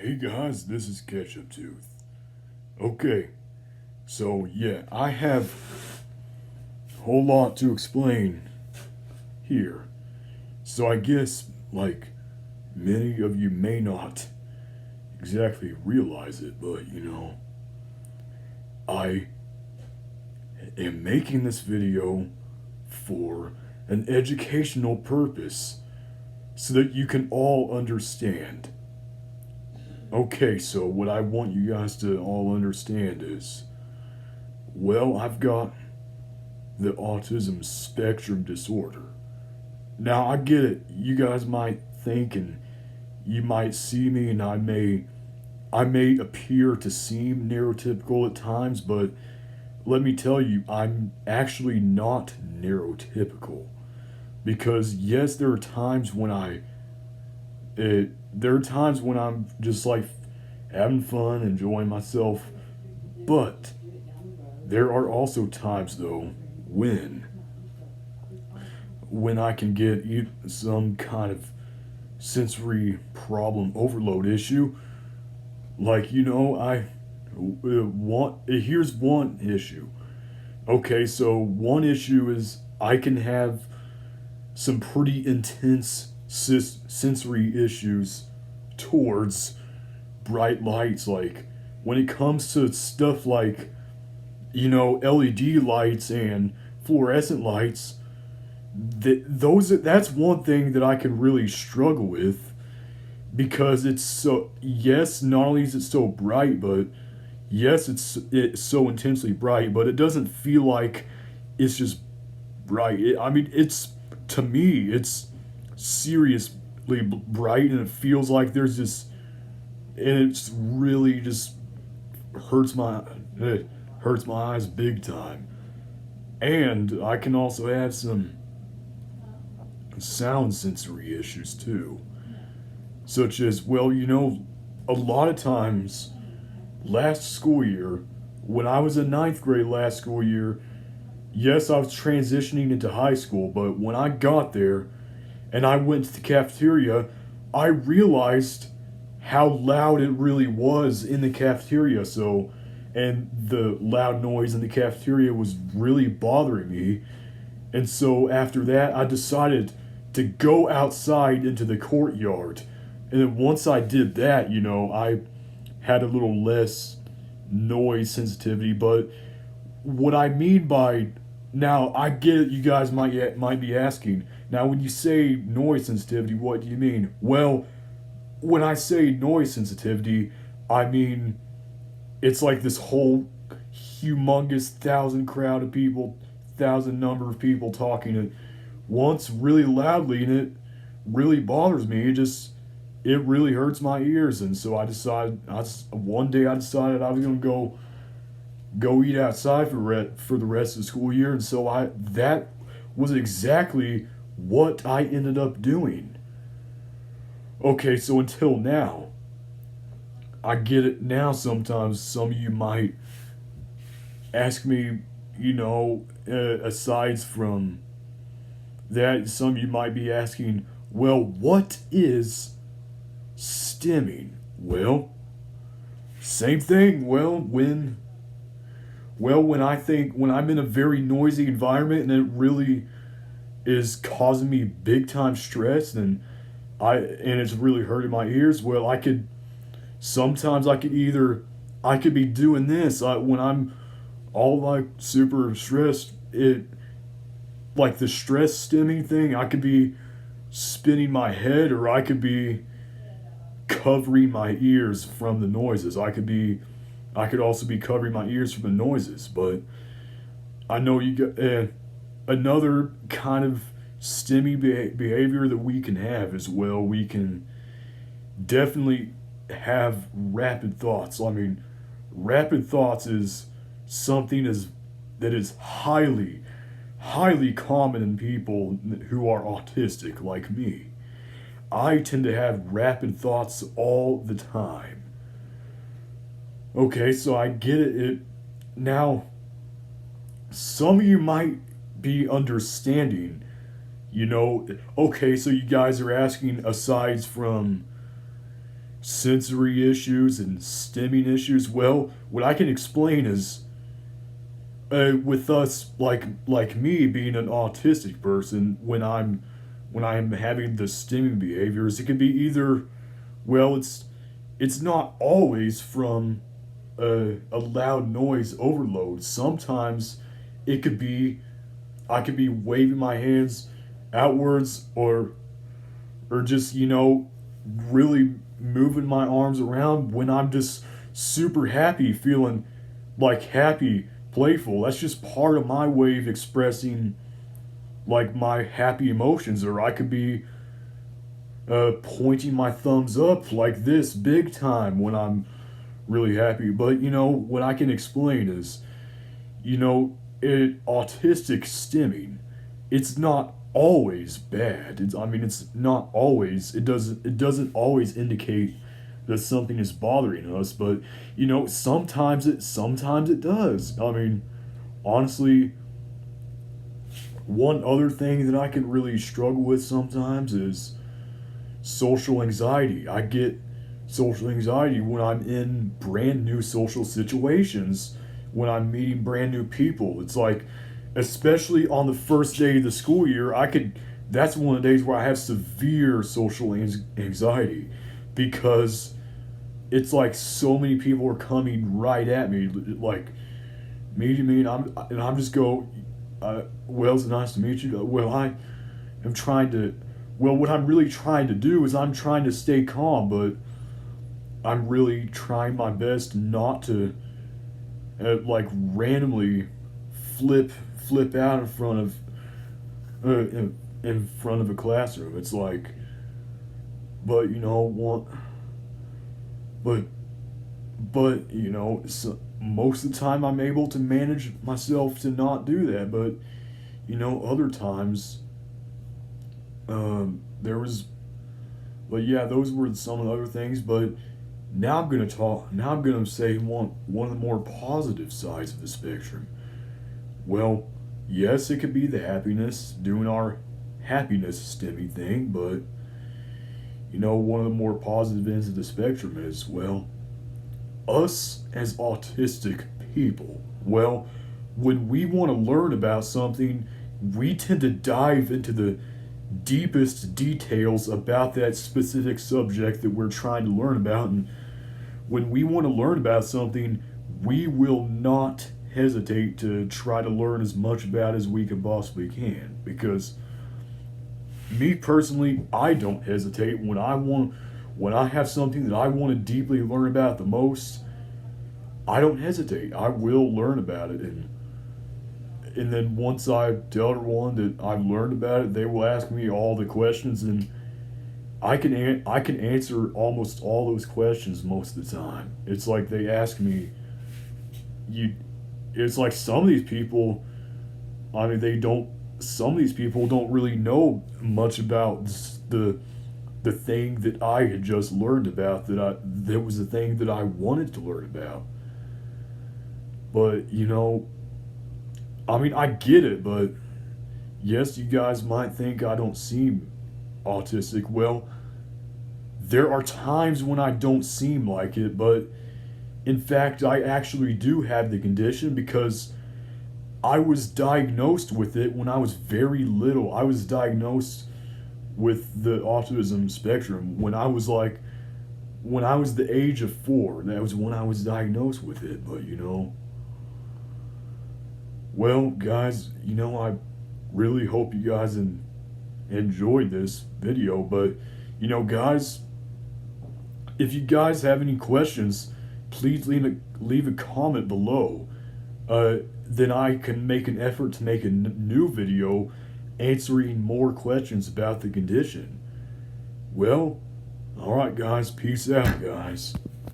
Hey guys, this is Ketchup Tooth. Okay, so yeah, I have a whole lot to explain here. So I guess, like, many of you may not exactly realize it, but I am making this video for an educational purpose so that you can all understand. Okay, so what I want you guys to all understand is, well, I've got the autism spectrum disorder. Now, I get it. You guys might think and you might see me and I may appear to seem neurotypical at times, but let me tell you, I'm actually not neurotypical. Because yes, there are times when I'm just like having fun, enjoying myself, but there are also times though when I can get some kind of sensory problem overload issue. Like I want here's one issue. Okay, so one issue is I can have some pretty intense sensory issues towards bright lights. Like when it comes to stuff like LED lights and fluorescent lights, that's one thing that I can really struggle with because it's so, yes, not only is it so bright, but yes, it's so intensely bright, but it doesn't feel like it's just bright. I mean, it's, to me, it's seriously bright, and it feels like there's this, and it's really just hurts my it hurts my eyes big time. And I can also have some sound sensory issues too, such as, well, a lot of times last school year, when I was in ninth grade last school year, yes, I was transitioning into high school, but when I got there and I went to the cafeteria, I realized how loud it really was in the cafeteria. So, and the loud noise in the cafeteria was really bothering me. And so after that, I decided to go outside into the courtyard. And then once I did that, I had a little less noise sensitivity. But what I mean by, now I get it, you guys might be asking. Now, when you say noise sensitivity, what do you mean? Well, when I say noise sensitivity, I mean it's like this whole humongous thousand number of people talking at once really loudly, and it really bothers me. It really hurts my ears, and so one day I decided I was gonna go eat outside for the rest of the school year, and so I that was exactly what I ended up doing. Okay, so until now, I get it now. Sometimes some of you might ask me, aside from that, some of you might be asking, well, what is stimming? Well, same thing. When I'm in a very noisy environment and it really is causing me big time stress, and it's really hurting my ears, well, I could be doing this when I'm all like super stressed. It Like the stress stimming thing, I could be spinning my head, or I could be covering my ears from the noises. I could also be covering my ears from the noises. But I know you got another kind of stimmy behavior that we can have as well. We can definitely have rapid thoughts. I mean, rapid thoughts is something that is highly common in people who are autistic like me. I tend to have rapid thoughts all the time. Okay, so I get it. Now, some of you might be understanding, okay, so you guys are asking, aside from sensory issues and stimming issues. Well, what I can explain is with us, like me being an autistic person, when I'm having the stimming behaviors, it can be either, well, it's not always from a loud noise overload. Sometimes it could be I could be waving my hands outwards, or just, really moving my arms around when I'm just super happy, feeling like happy, playful. That's just part of my way of expressing like my happy emotions. Or I could be pointing my thumbs up like this big time when I'm really happy. But what I can explain is, autistic stimming, it's not always bad. It's not always. It doesn't always indicate that something is bothering us. But sometimes it does. Honestly, one other thing that I can really struggle with sometimes is social anxiety. I get social anxiety when I'm in brand new social situations, when I'm meeting brand new people. It's like, especially on the first day of the school year, that's one of the days where I have severe social anxiety, because it's like so many people are coming right at me, like meeting me, and I'm just go, well, it's nice to meet you. Well, I am trying to, well, what I'm really trying to do is I'm trying to stay calm, but I'm really trying my best not to like randomly flip out in front of a classroom. It's like, but one, but so most of the time I'm able to manage myself to not do that. But other times, there was, but yeah, those were some of the other things. But now I'm gonna say one of the more positive sides of the spectrum. Well, yes, it could be the happiness, doing our happiness stimming thing, but one of the more positive ends of the spectrum is, well, us as autistic people. Well, when we want to learn about something, we tend to dive into the deepest details about that specific subject that we're trying to learn about. And when we want to learn about something, we will not hesitate to try to learn as much about as we can possibly can. Because me personally, I don't hesitate when I have something that I want to deeply learn about the most. I don't hesitate. I will learn about it, and then once I tell everyone that I've learned about it, they will ask me all the questions, and I can answer almost all those questions most of the time. It's like they ask me, you. It's like some of these people, they don't. Some of these people don't really know much about the thing that I had just learned about, that was the thing that I wanted to learn about. But I get it. But yes, you guys might think I don't seem autistic. Well, there are times when I don't seem like it, but in fact, I actually do have the condition, because I was diagnosed with it when I was very little. I was diagnosed with the autism spectrum when I was the age of 4. That was when I was diagnosed with it. But well, guys, I really hope you guys enjoyed this video. But guys, if you guys have any questions, please leave a comment below. Then I can make an effort to make a new video answering more questions about the condition. Well, alright guys, peace out guys.